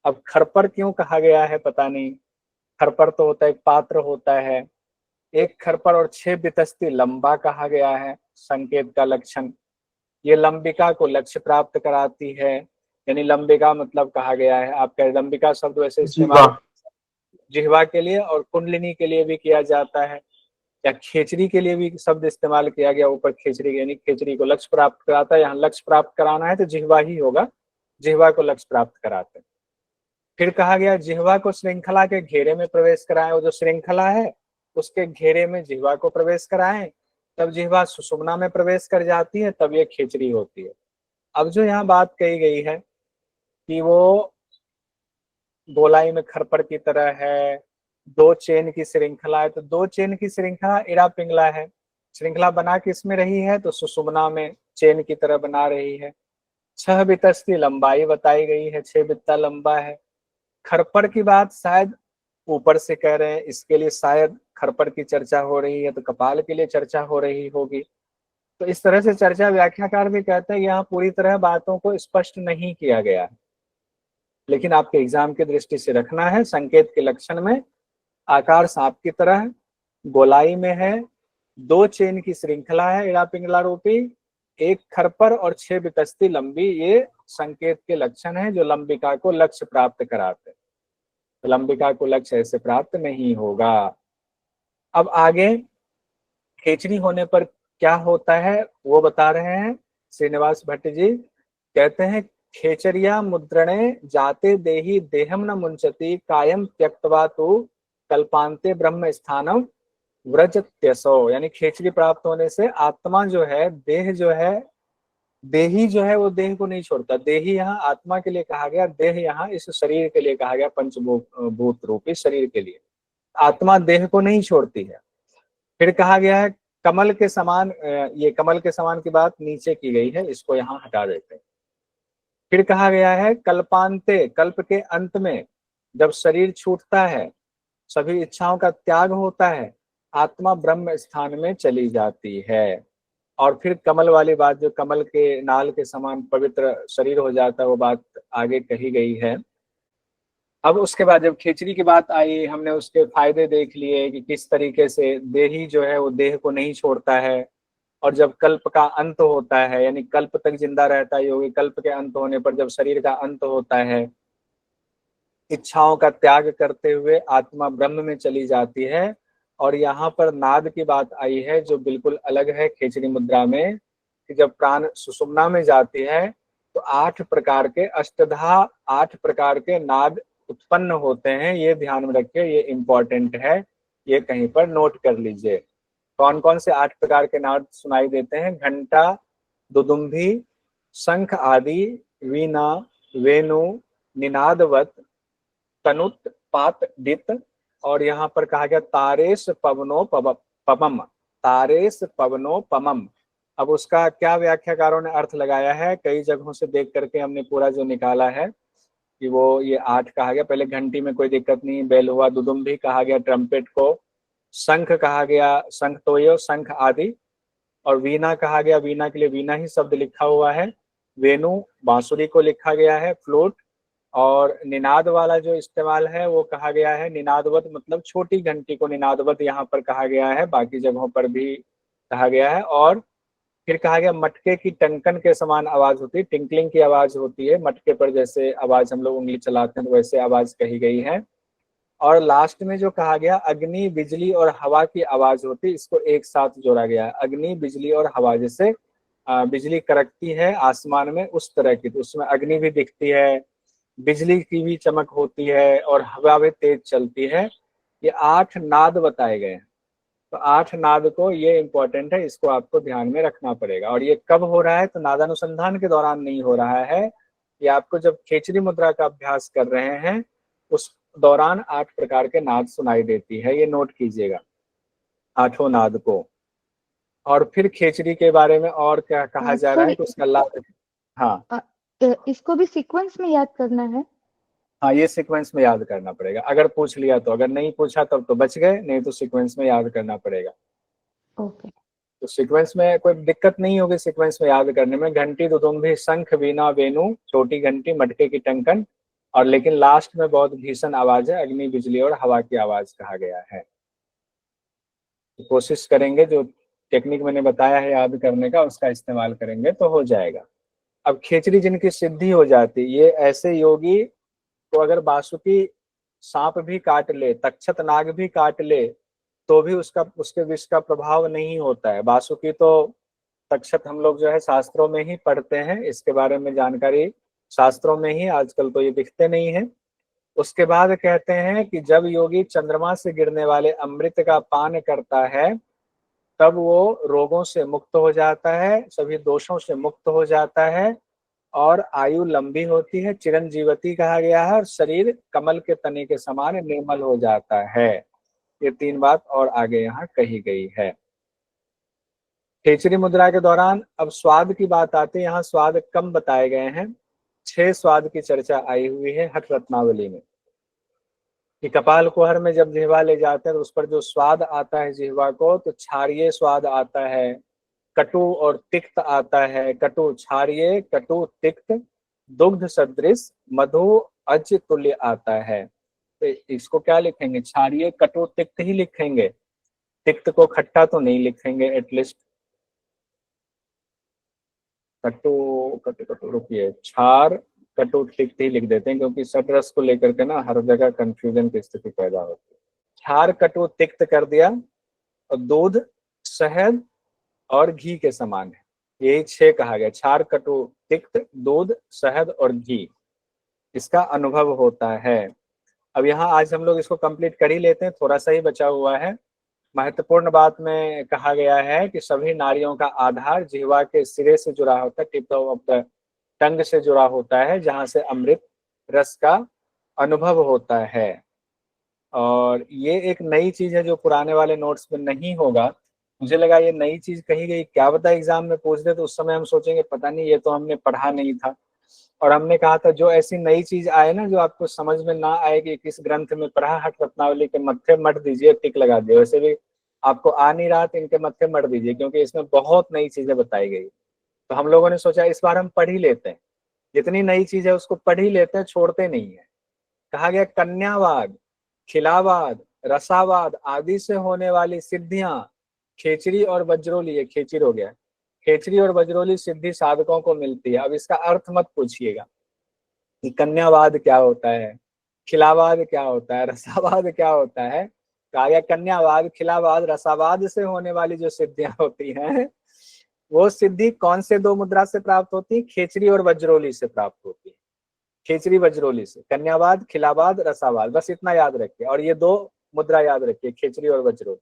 अब खरपर क्यों कहा गया है पता नहीं, खरपर तो होता है एक पात्र होता है, एक खरपर और 6 बितस्ती लंबा कहा गया है, संकेत का लक्षण, ये लंबिका को लक्ष्य प्राप्त कराती है, यानी लंबिका मतलब कहा गया है, आपका लंबिका शब्द वैसे इस्तेमाल जिह्वा के लिए और कुंडलिनी के लिए भी किया जाता है, या खेचरी के लिए भी शब्द इस्तेमाल किया गया, ऊपर खेचरी, यानी खेचरी को लक्ष्य प्राप्त कराता है। यहाँ लक्ष्य प्राप्त कराना है तो जिह्वा ही होगा, जिह्वा को लक्ष्य प्राप्त कराते हैं। फिर कहा गया जिह्वा को श्रृंखला के घेरे में प्रवेश कराएं, वो जो श्रृंखला है उसके घेरे में जिह्वा को प्रवेश कराएं, तब जिह्वा सुषुम्ना में प्रवेश कर जाती है, तब ये खेचरी होती है। अब जो यहाँ बात कही गई है कि वो गोलाई में खरपर की तरह है, दो चेन की श्रृंखला है, तो दो चेन की श्रृंखला इरा पिंगला है। श्रृंखला बना किसमें रही है, तो सुषुम्ना में चेन की तरह बना रही है। 6 बितस की लंबाई बताई गई है, 6 बित्ता लंबा है। खरपर की बात शायद ऊपर से कह रहे हैं, इसके लिए शायद खरपर की चर्चा हो रही है, तो कपाल के लिए चर्चा हो रही होगी। तो इस तरह से चर्चा, व्याख्याकार भी कहते हैं यहाँ पूरी तरह बातों को स्पष्ट नहीं किया गया है, लेकिन आपके एग्जाम की दृष्टि से रखना है। संकेत के लक्षण में आकार सांप की तरह, गोलाई में है, दो चेन की श्रृंखला है इरा पिंगला रूपी, एक खरपर और 6 बितस्ती लंबी, ये संकेत के लक्षण है जो लंबिका को लक्ष्य प्राप्त कराते हैं। तो लंबिका को लक्ष्य ऐसे प्राप्त नहीं होगा। अब आगे खेचरी होने पर क्या होता है वो बता रहे हैं श्रीनिवास भट्ट जी। कहते हैं खेचरिया मुद्रणे जाते देही देहम न मुंचती कायम त्यक्तवा तु कल्पांते ब्रह्म स्थानम व्रजत्यसो, यानी खेचरी प्राप्त होने से आत्मा जो है, देह जो है, देही जो है वो देह को नहीं छोड़ता। देही यहाँ आत्मा के लिए कहा गया, देह यहाँ इस शरीर के लिए कहा गया, पंचभूत रूपी शरीर के लिए। आत्मा देह को नहीं छोड़ती है। फिर कहा गया है कमल के समान, ये कमल के समान की बात नीचे की गई है, इसको यहाँ हटा देते हैं। फिर कहा गया है कल्पांते, कल्प के अंत में जब शरीर छूटता है, सभी इच्छाओं का त्याग होता है, आत्मा ब्रह्म स्थान में चली जाती है। और फिर कमल वाली बात, जो कमल के नाल के समान पवित्र शरीर हो जाता है, वो बात आगे कही गई है। अब उसके बाद जब खेचरी की बात आई, हमने उसके फायदे देख लिए कि किस तरीके से देही जो है वो देह को नहीं छोड़ता है, और जब कल्प का अंत होता है, यानी कल्प तक जिंदा रहता है योगी, कल्प के अंत होने पर जब शरीर का अंत होता है, इच्छाओं का त्याग करते हुए आत्मा ब्रह्म में चली जाती है। और यहाँ पर नाद की बात आई है जो बिल्कुल अलग है खेचरी मुद्रा में, कि जब प्राण सुषुम्ना में जाती है तो 8 प्रकार के अष्टधा, 8 प्रकार के नाद उत्पन्न होते हैं। ये ध्यान में रखिए, ये इंपॉर्टेंट है, ये कहीं पर नोट कर लीजिए। कौन कौन से 8 प्रकार के नाद सुनाई देते हैं? घंटा, दुदुम्भी, शंख आदि, वीणा, वेणु, निनादवत, तनुत, पात, डित, और यहाँ पर कहा गया तारेश पवनो पमम, तारेश पवनो पमम। अब उसका क्या व्याख्याकारों ने अर्थ लगाया है, कई जगहों से देख करके हमने पूरा जो निकाला है कि वो ये 8 कहा गया। पहले घंटी में कोई दिक्कत नहीं, बेल हुआ। दुदुम्भी कहा गया ट्रम्पेट को, शंख कहा गया, शंख तो ये शंख आदि, और वीणा कहा गया, वीणा के लिए वीणा ही शब्द लिखा हुआ है। वेणु बांसुरी को लिखा गया है, फ्लूट। और निनाद वाला जो इस्तेमाल है वो कहा गया है निनादवत, मतलब छोटी घंटी को निनादवत यहाँ पर कहा गया है, बाकी जगहों पर भी कहा गया है। और फिर कहा गया मटके की टंकन के समान आवाज होती है, टिंकलिंग की आवाज होती है, मटके पर जैसे आवाज हम लोग उंगली चलाते हैं तो वैसे आवाज कही गई है। और लास्ट में जो कहा गया अग्नि, बिजली और हवा की आवाज होती है, इसको एक साथ जोड़ा गया है। अग्नि, बिजली और हवा, जैसे बिजली कड़कती है आसमान में उस तरह की, तो उसमें अग्नि भी दिखती है, बिजली की भी चमक होती है, और हवा भी तेज चलती है। ये 8 नाद बताए गए हैं। तो 8 नाद को, ये इंपॉर्टेंट है, इसको आपको ध्यान में रखना पड़ेगा। और ये कब हो रहा है, तो नादानुसंधान के दौरान नहीं हो रहा है, ये आपको जब खेचरी मुद्रा का अभ्यास कर रहे हैं उस दौरान 8 प्रकार के नाद सुनाई देती है, ये नोट कीजिएगा 8 नाद को। और फिर खेचरी के बारे में और क्या कहा जा रहा है कि उसका लाभ, हाँ इसको भी सीक्वेंस में याद करना है। हाँ, ये सीक्वेंस में याद करना पड़ेगा, अगर पूछ लिया तो। अगर नहीं पूछा तब तो बच गए, नहीं तो सीक्वेंस में याद करना पड़ेगा। ओके। तो सीक्वेंस में कोई दिक्कत नहीं होगी, सीक्वेंस में याद करने में। घंटी, दुदुम्भी, शंख, वीणा, वेणु, छोटी घंटी, मटके की टंकन, और लेकिन लास्ट में बहुत भीषण आवाज है, अग्नि, बिजली और हवा की आवाज कहा गया है। तो कोशिश करेंगे जो टेक्निक मैंने बताया है याद करने का, उसका इस्तेमाल करेंगे तो हो जाएगा। अब खेचरी जिनकी सिद्धि हो जाती, ये ऐसे योगी तो अगर बासुकी सांप भी काट ले, तक्षत नाग भी काट ले, तो भी उसके विष का प्रभाव नहीं होता है। वासुकी तो तक्षक हम लोग जो है शास्त्रों में ही पढ़ते हैं, इसके बारे में जानकारी शास्त्रों में ही, आजकल तो ये दिखते नहीं है। उसके बाद कहते हैं कि जब योगी चंद्रमा से गिरने वाले अमृत का पान करता है तब वो रोगों से मुक्त हो जाता है, सभी दोषों से मुक्त हो जाता है और आयु लंबी होती है, चिरंजीवती कहा गया है, और शरीर कमल के तने के समान निर्मल हो जाता है। ये 3 बात और आगे यहाँ कही गई है। खेचरी मुद्रा के दौरान अब स्वाद की बात आती है। यहाँ स्वाद कम बताए गए हैं, 6 स्वाद की चर्चा आई हुई है हठ रत्नावली में। कि कपाल कुहर में जब जिह्वा ले जाते हैं तो उस पर जो स्वाद आता है जिह्वा को, तो क्षारीय स्वाद आता है, कटु और तिक्त आता है। कटु क्षारीय, कटु तिक्त, दुग्ध सदृश, मधु अज तुल्य आता है। तो इसको क्या लिखेंगे? क्षारीय कटु तिक्त ही लिखेंगे, तिक्त को खट्टा तो नहीं लिखेंगे एटलीस्ट। कटु कटु कटु रुकिए, क्षार कटु तिक्त ही लिख देते हैं, क्योंकि सटरस को लेकर के ना हर जगह कंफ्यूजन की स्थिति पैदा होती है। क्षार कटु तिक्त कर दिया, और दूध शहद और घी के समान है, यही 6 कहा गया। क्षार कटु तिक्त, दूध शहद और घी, इसका अनुभव होता है। अब यहाँ आज हम लोग इसको कंप्लीट कर ही लेते हैं, थोड़ा सा ही बचा हुआ है। महत्वपूर्ण बात में कहा गया है कि सभी नारियों का आधार जिह्वा के सिरे से जुड़ा होता है, टिप ऑफ द टंग से जुड़ा होता है, जहां से अमृत रस का अनुभव होता है। और ये एक नई चीज है जो पुराने वाले नोट्स में नहीं होगा। मुझे लगा ये नई चीज कही गई, क्या पता एग्जाम में पूछ दे, तो उस समय हम सोचेंगे पता नहीं, ये तो हमने पढ़ा नहीं था। और हमने कहा था जो ऐसी नई चीज आए ना, जो आपको समझ में ना आए कि किस ग्रंथ में पढ़ा, हठ रत्नावली के मत्थे मट दीजिए, टिक लगा दिए। वैसे भी आपको आ नहीं रहा तो इनके मत्थे मट दीजिए, क्योंकि इसमें बहुत नई चीजें बताई गई। तो हम लोगों ने सोचा इस बार हम पढ़ ही लेते हैं, जितनी नई चीज है उसको पढ़ ही लेते हैं, छोड़ते नहीं है। कहा गया कन्यावाद, खिलावाद, रसावाद आदि से होने वाली सिद्धियां खेचरी और वज्रोली, ये खेचरी हो गया, खेचरी और वज्रोली सिद्धि साधकों को मिलती है। अब इसका अर्थ मत पूछिएगा कि कन्यावाद क्या होता है, खिलावाद क्या होता है, रसावाद क्या होता है। कहा गया कन्यावाद, खिलावाद, रसावाद से होने वाली जो सिद्धियां होती हैं, वो सिद्धि कौन से 2 मुद्रा से प्राप्त होती है? खेचरी और वज्रोली से प्राप्त होती है। खेचरी वज्रोली से, कन्यावाद, खिलावाद, रसावाद, बस इतना याद रखिए। और ये 2 मुद्रा याद रखिए, खेचरी और वज्रोली।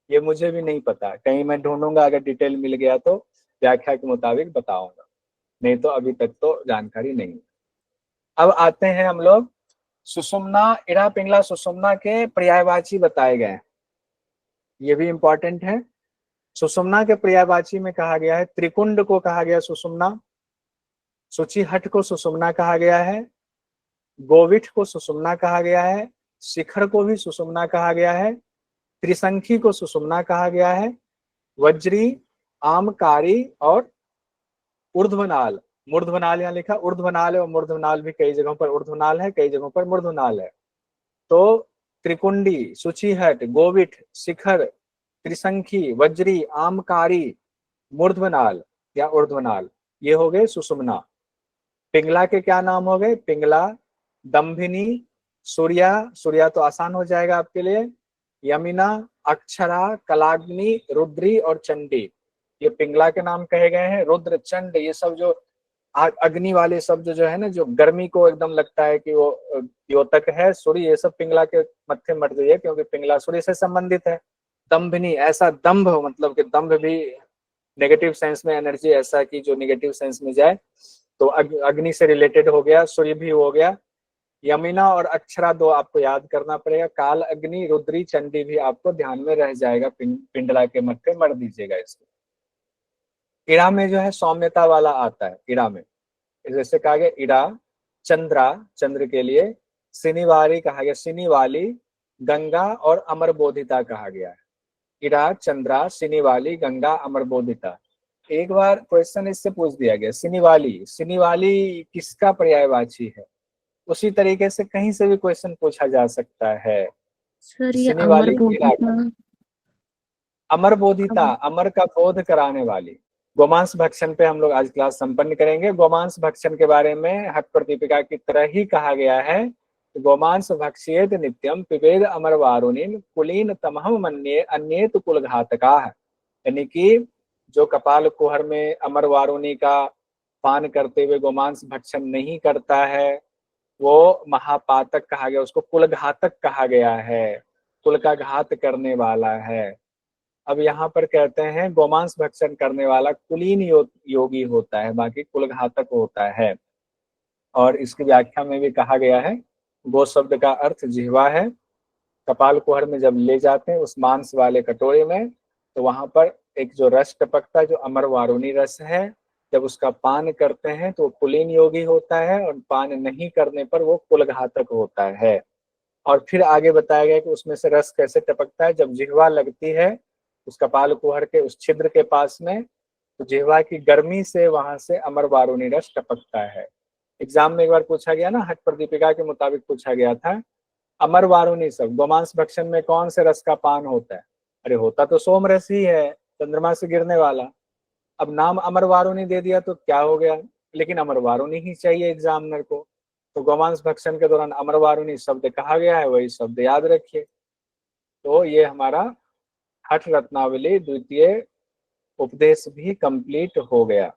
ये मुझे भी नहीं पता, कहीं मैं ढूंढूंगा, अगर डिटेल मिल गया तो व्याख्या के मुताबिक बताऊंगा, नहीं तो अभी तक तो जानकारी नहीं। अब आते हैं हम लोग सुषुम्ना, इड़ा पिंगला सुषुम्ना के पर्यायवाची बताए गए, ये भी इंपॉर्टेंट है। सुषुम्ना के पर्यायवाची में कहा गया है त्रिकुंड को कहा गया सुषुम्ना, सूचीहट को सुषुम्ना कहा गया है, गोविठ को सुषुम्ना कहा गया है, शिखर को भी सुषुम्ना कहा गया है, त्रिशंखी को सुषुम्ना कहा गया है, वज्री, आमकारी और ऊर्ध्वनाल। मूर्ध्वनाल यहाँ लिखा, ऊर्ध्वनाल है, और मूर्ध्वनाल भी कई जगहों पर ऊर्ध्वनाल है, कई जगहों पर मूर्ध्वनाल है। तो त्रिकुंडी, सूचीहट, गोविठ, शिखर, त्रिशंखी, वज्री, आमकारी, मूर्ध्वनाल या ऊर्ध्वनाल, ये हो गए सुषुम्ना। पिंगला के क्या नाम हो गए? पिंगला, दंभिनी, सूर्या, सूर्या तो आसान हो जाएगा आपके लिए, यमिना, अक्षरा, कलाग्नि, रुद्री और चंडी, ये पिंगला के नाम कहे गए हैं। रुद्र, चंड, ये सब जो अग्नि वाले शब्द जो है ना, जो गर्मी को एकदम लगता है कि वो द्योतक है, सूर्य, ये सब पिंगला के मत्थे मट जाइए, क्योंकि पिंगला सूर्य से संबंधित है। दंभिनी, ऐसा दंभ, मतलब कि दंभ भी नेगेटिव सेंस में एनर्जी, ऐसा कि जो नेगेटिव सेंस में जाए, तो अग्नि से रिलेटेड हो गया, सूर्य भी हो गया। यमिना और अक्षरा 2 आपको याद करना पड़ेगा, काल अग्नि, रुद्री, चंडी भी आपको ध्यान में रह जाएगा, पिंडला के मत्थे मर दीजिएगा इसको। इड़ा में जो है सौम्यता वाला आता है, इड़ा में जैसे कहा गया इड़ा, चंद्रा, चंद्र के लिए, सिनीवारी कहा गया, सिनीवाली, गंगा और अमरबोधिता कहा गया है। इड़ा, चंद्रा, सिनीवाली, गंगा, अमरबोधिता। एक बार क्वेश्चन इससे पूछ दिया गया, सिनीवाली, सिनीवाली किसका पर्यायवाची है? उसी तरीके से कहीं से भी क्वेश्चन पूछा जा सकता है। सर ये सिनीवाली, अमरबोधिता, अमरबोधिता, अमर का बोध कराने वाली। गोमांस भक्षण पे हम लोग आज क्लास संपन्न करेंगे। गोमांस भक्षण के बारे में हठ प्रदीपिका की तरह ही कहा गया है गोमांस भक्षयेत नित्यम पिबेद अमर वारुणीन कुलीन तमहम मन्ये अन्येत कुल घातका है। यानी कि जो कपाल कुहर में अमर वारुणी का पान करते हुए गोमांस भक्षण नहीं करता है वो महापातक कहा गया, उसको कुल घातक कहा गया है, कुल का घात करने वाला है। अब यहाँ पर कहते हैं गोमांस भक्षण करने वाला कुलीन योगी होता है, बाकी कुल घातक होता है। और इसकी व्याख्या में भी कहा गया है गो शब्द का अर्थ जिह्वा है। कपाल कुहर में जब ले जाते हैं उस मांस वाले कटोरे में तो वहां पर एक जो रस टपकता है जो अमर वारुणी रस है, जब उसका पान करते हैं तो वो कुलीन योगी होता है और पान नहीं करने पर वो कुल घातक होता है। और फिर आगे बताया गया कि उसमें से रस कैसे टपकता है, जब जिह्वा लगती है उस कपाल कुहर के उस छिद्र के पास में तो जिह्वा की गर्मी से वहां से अमर वारुणी रस टपकता है। एग्जाम में एक बार पूछा गया ना, हट प्रदीपिका के मुताबिक पूछा गया था अमर वारुणी सब गोमांस भक्षण में कौन से रस का पान होता है? अरे होता तो सोम रस ही है, चंद्रमा से गिरने वाला। अब नाम अमर वारुणी दे दिया तो क्या हो गया, लेकिन अमर वारुणी ही चाहिए एग्जामिनर को, तो गोमांस भक्षण के दौरान अमर वारुणी शब्द कहा गया है, वही शब्द याद रखिए। तो ये हमारा हठ रत्नावली द्वितीय उपदेश भी कंप्लीट हो गया।